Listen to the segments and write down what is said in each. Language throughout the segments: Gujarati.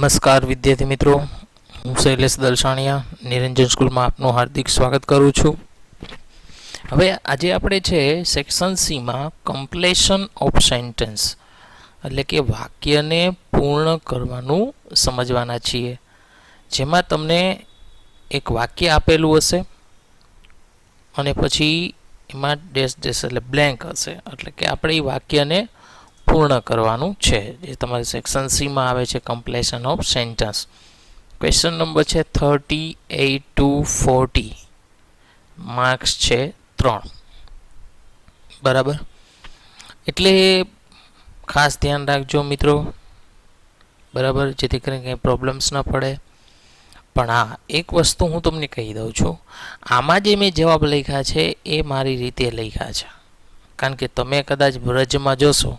નમસ્કાર વિદ્યાર્થી મિત્રો, હું શૈલેષ દલસાણિયા નિરંજન સ્કૂલમાં આપનું હાર્દિક સ્વાગત કરું છું. હવે આજે આપણે છે સેક્શન સીમાં કમ્પ્લેશન ઓફ સેન્ટેન્સ એટલે કે વાક્યને પૂર્ણ કરવાનું સમજવાના છીએ. જેમાં તમને એક વાક્ય આપેલું હશે અને પછી એમાં ડેશ ડેશ એટલે બ્લેન્ક હશે, એટલે કે આપણે એ વાક્યને પૂર્ણ કરવાનું છે. જે તમારે સેક્શન સીમાં આવે છે completion of sentence. Question number છે 38 to 40, માર્ક્સ છે 3. બરાબર, એટલે ખાસ ધ્યાન રાખજો મિત્રો, બરાબર, જેથી કરીને કંઈ પ્રોબ્લેમ્સ ન પડે. પણ હા, એક વસ્તુ હું તમને કહી દઉં છું, આમાં જે મેં જવાબ લખ્યા છે એ મારી રીતે લખ્યા છે. કારણ કે તમે કદાચ વ્રજમાં જોશો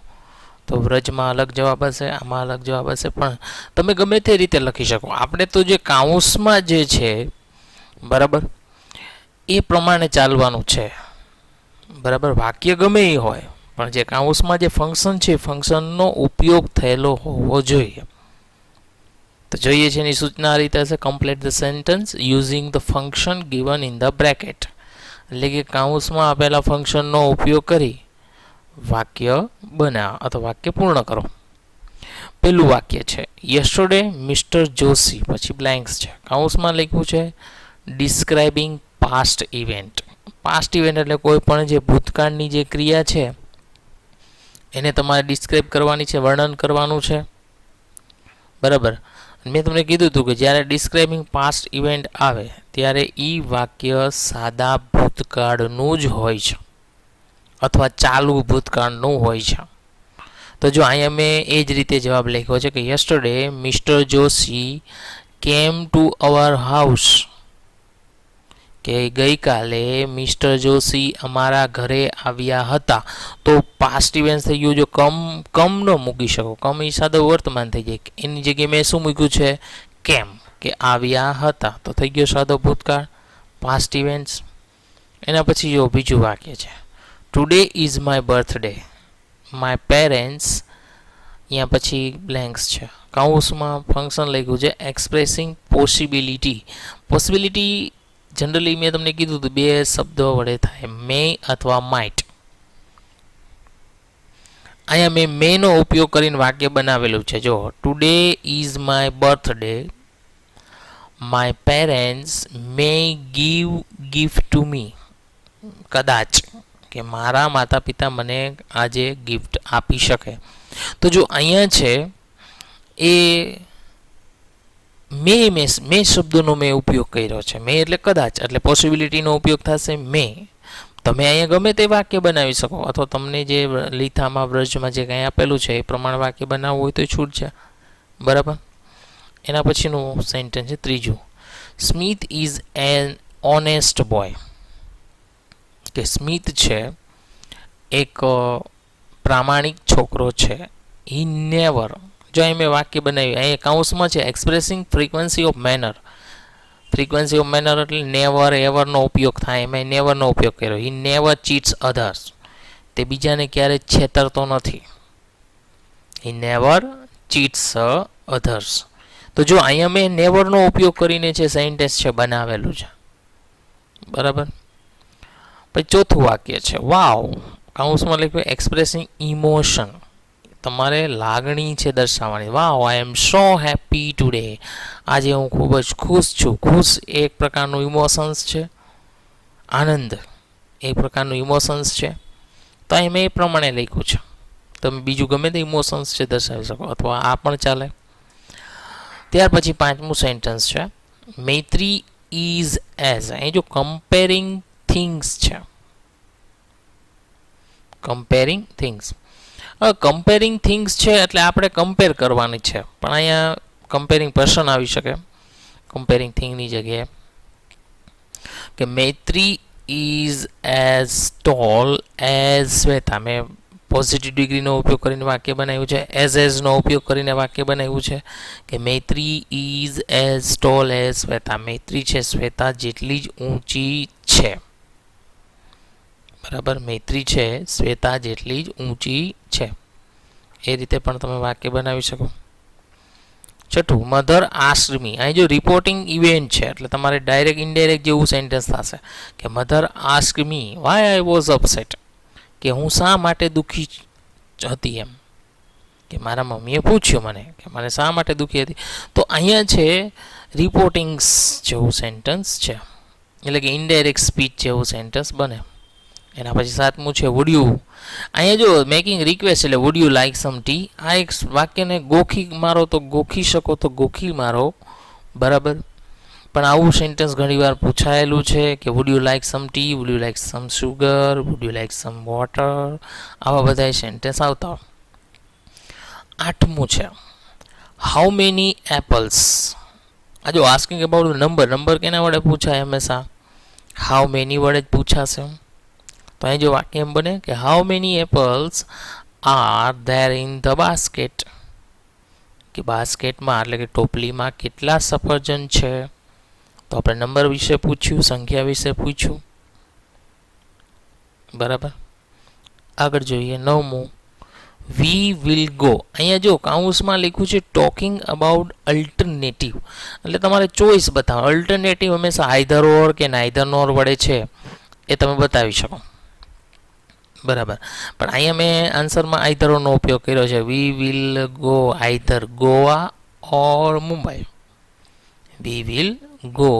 તો વ્રજમાં અલગ જવાબ હશે, આમાં અલગ જવાબ હશે, પણ તમે ગમે તે રીતે લખી શકો. આપણે તો જે કાઉન્સમાં જે છે, બરાબર, એ પ્રમાણે ચાલવાનું છે. બરાબર, વાક્ય ગમે એ હોય, પણ જે કાઉન્સમાં જે ફંક્શન છે, ફંક્શનનો ઉપયોગ થયેલો હોવો જોઈએ. તો જોઈએ છે એની સૂચના આ રીતે હશે: complete the sentence using the function given in the bracket. એટલે કે કાઉન્સમાં આપેલા ફંક્શનનો ઉપયોગ કરી વાક્ય બનાવો અથવા વાક્ય પૂર્ણ કરો. પેલું વાક્ય છે યસ્ટરડે મિસ્ટર જોશી, પછી બ્લેન્ક્સ છે, કાઉન્સમાં લખ્યું છે describing past event. Past event એટલે કોઈ પણ જે ભૂતકાળની જે ક્રિયા છે એને તમારે ડિસ્ક્રાઇબ કરવાની છે, વર્ણન કરવાનું છે. બરાબર, મેં તમને કીધું હતું કે જ્યારે ડિસ્ક્રાઇબિંગ પાસ્ટ ઇવેન્ટ આવે ત્યારે એ વાક્ય સાદા ભૂતકાળનું જ હોય છે અથવા ચાલુ ભૂતકાળનું હોય છે. તો જો અહીંયા મેં એ જ રીતે જવાબ લખ્યો છે કે yesterday mister Joshi came to our house, કે ગઈકાલે મિસ્ટર જોશી અમારા ઘરે આવ્યા હતા. તો પાસ્ટ ઇવેન્ટ થઈ ગયું. જો કમ ન મૂકી શકો, કમ એ સાદો વર્તમાન થઈ જાય. એની જગ્યાએ મેં શું મૂક્યું છે? કેમ, કે આવ્યા હતા, તો થઈ ગયો સાદો ભૂતકાળ, પાસ્ટ ઇવેન્ટ્સ. એના પછી જો બીજું વાક્ય છે today is my birthday, my parents, અહીંયા પછી બ્લેન્ક્સ છે, કાઉન્સમાં ફંક્શન લખ્યું છે એક્સપ્રેસિંગ પોસિબિલિટી. પોસિબિલિટી જનરલી મેં તમને કીધું હતું બે શબ્દો વડે થાય, મે અથવા માઇટ. અહીંયા મેં મેનો ઉપયોગ કરીને વાક્ય બનાવેલું છે. જો today is my birthday, my parents May give gift to me. કદાચ કે મારા માતા પિતા મને આજે ગિફ્ટ આપી શકે. તો જો અહીંયા છે એ મે શબ્દનો મેં ઉપયોગ કર્યો છે. મે એટલે કદાચ, એટલે પોસિબિલિટીનો ઉપયોગ થશે મે. તમે અહીંયા ગમે તે વાક્ય બનાવી શકો, અથવા તમને જે લીથામાં વ્રજમાં જે કંઈ આપેલું છે એ પ્રમાણે વાક્ય બનાવવું હોય તો છૂટ છે. બરાબર, એના પછીનું સેન્ટેન્સ છે ત્રીજું, Smith is an honest boy. કે સ્મિથ છે એક પ્રામાણિક છોકરો છે. હી નેવર, જો અહીં મેં વાક્ય બનાવ્યું, અહીં કાઉન્સમાં છે expressing frequency of manner. Frequency of manner એટલે નેવર એવરનો ઉપયોગ થાય, એમાં નેવરનો ઉપયોગ કર્યો. હી નેવર ચીટ્સ અધર્સ, તે બીજાને ક્યારેય છેતરતો નથી. He never ચીટ્સ others. તો જો અહીંયા મેં નેવરનો ઉપયોગ કરીને છે સેન્ટેન્સ છે બનાવેલું છે. બરાબર, પછી ચોથું વાક્ય છે વાવ, કાઉન્સમાં લખ્યું એક્સપ્રેસિંગ ઇમોશન. તમારે લાગણી છે દર્શાવવાની. વાવ, આઈ એમ સો હેપી ટુડે, આજે હું ખૂબ જ ખુશ છું. ખુશ એક પ્રકારનું ઇમોશન્સ છે, આનંદ એક પ્રકારનું ઇમોશન્સ છે. તો અહીં મેં એ પ્રમાણે લખ્યું છે. તમે બીજું ગમે તે ઇમોશન્સ છે દર્શાવી શકો, અથવા આ પણ ચાલે. ત્યાર પછી પાંચમું સેન્ટેન્સ છે મૈત્રી ઇઝ એઝ. અહીં જો કમ્પેરિંગ થિંગ્સ છે, કમ્પેરિંગ થિંગ્સ. હવે કમ્પેરિંગ થિંગ્સ છે એટલે આપણે કમ્પેર કરવાની છે, પણ અહીંયા કમ્પેરિંગ પર્સન આવી શકે કમ્પેરિંગ થિંગની જગ્યાએ. કે Maitri is as tall as Shweta. મેં પોઝિટિવ ડિગ્રીનો ઉપયોગ કરીને વાક્ય બનાવ્યું છે. એઝનો ઉપયોગ કરીને વાક્ય બનાવ્યું છે કે Maitri is as tall as Shweta. Maitri છે શ્વેતા જેટલી જ ઊંચી છે. બરાબર, મૈત્રી છે શ્વેતા જેટલી જ ઊંચી છે. એ રીતે પણ તમે વાક્ય બનાવી શકો. છઠ્ઠું, મધર આસ્ક્ડ મી. અહીં જો રિપોર્ટિંગ ઇવેન્ટ છે એટલે તમારે ડાયરેક્ટ ઇનડાયરેક્ટ જેવું સેન્ટેન્સ થશે કે mother asked me why I was upset, કે હું શા માટે દુઃખી હતી એમ, કે મારા મમ્મીએ પૂછ્યું મને કે મને શા માટે દુઃખી હતી. તો અહીંયા છે રિપોર્ટિંગ્સ જેવું સેન્ટેન્સ છે, એટલે કે ઇનડાયરેક્ટ સ્પીચ જેવું સેન્ટેન્સ બને. એના પછી સાતમું છે વુડ યુ. અહીંયા જો મેકિંગ રિક્વેસ્ટ એટલે would you like some tea. આ એક વાક્યને ગોખી મારો તો ગોખી શકો તો ગોખી મારો, બરાબર. પણ આવું સેન્ટેન્સ ઘણીવાર પૂછાયેલું છે કે would you like some tea, would you like some sugar, would you like some water, આવા બધા સેન્ટેન્સ આવતા હોય. આઠમું છે હાઉ મેની એપલ્સ. આ જો આસ્કિંગ અબાઉટ નંબર, નંબર કેના વડે પૂછાય હંમેશા? હાઉ મેની વડે જ પૂછાશે. તો અહીં જો વાક્ય એમ બને કે how many apples are there in the basket, કે બાસ્કેટમાં એટલે કે ટોપલીમાં કેટલા સફરજન છે. તો આપણે નંબર વિશે પૂછ્યું, સંખ્યા વિશે પૂછ્યું, બરાબર. આગળ જોઈએ નવમું, વી વિલ ગો. અહીંયા જો કાઉન્સમાં લખ્યું છે ટોકિંગ અબાઉટ અલ્ટરનેટિવ, એટલે તમારે ચોઈસ બતાવો. અલ્ટરનેટિવ હંમેશા આઈધર ઓર કે નાઈધર નોર વડે છે એ તમે બતાવી શકો, બરાબર. પણ અહીંયા મેં આન્સરમાં આઈધર ઓરનો ઉપયોગ કર્યો છે. We will go either Goa or Mumbai. We will go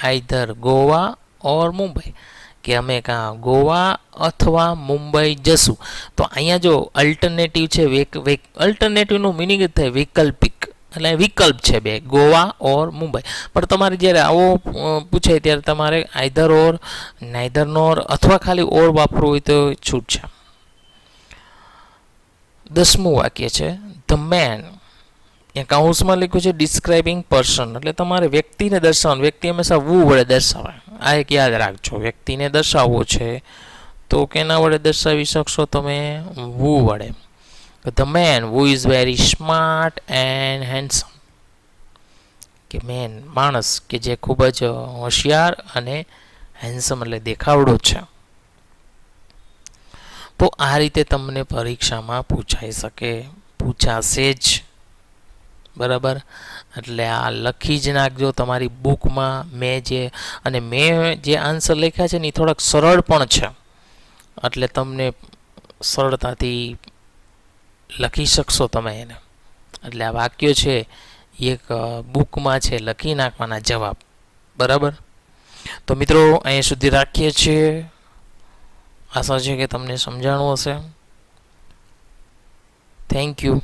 either Goa or Mumbai, કે અમે કાં ગોવા અથવા મુંબઈ જશું. તો અહીંયા જો અલ્ટરનેટિવ છે, અલ્ટરનેટિવનું મિનિંગ જ થાય વૈકલ્પિક, એટલે વિકલ્પ છે બે, ગોવા ઓર મુંબઈ. પણ તમારે જ્યારે આવો પૂછાય ત્યારે તમારે આઈધર ઓર, નાઈધર નોર અથવા ખાલી ઓર વાપરવું હોય તો છૂટ છે. 10મું વાક્ય છે ધ મેન. એ કાઉન્સમાં લખ્યું છે ડિસ્ક્રાઇબિંગ પર્સન, એટલે તમારે વ્યક્તિને દર્શાવવાનું. વ્યક્તિ હંમેશા વુ વડે દર્શાવાય, આ એક યાદ રાખજો. વ્યક્તિને દર્શાવવો છે તો કેના વડે દર્શાવી શકશો તમે? વુ વડે. The man who is very smart and handsome, કે મેન માણસ કે જે ખૂબ જ હોશિયાર અને હેન્ડસમ એટલે દેખાવડો છે. તો આ રીતે તમને પરીક્ષામાં પૂછાઈ શકે, પૂછાશે જ, બરાબર. એટલે આ લખી જ નાખજો તમારી બુકમાં. મેં જે આન્સર લખ્યા છે ને એ થોડાક સરળ પણ છે, એટલે તમને સરળતાથી લખી શકશો તમે એને. એટલે આ વાક્યો છે એક બુકમાં છે, લખી નાખવાના જવાબ, બરાબર. તો મિત્રો અહીંયા સુધી રાખીએ છીએ. આશા છે કે તમને સમજાણું હશે. Thank you.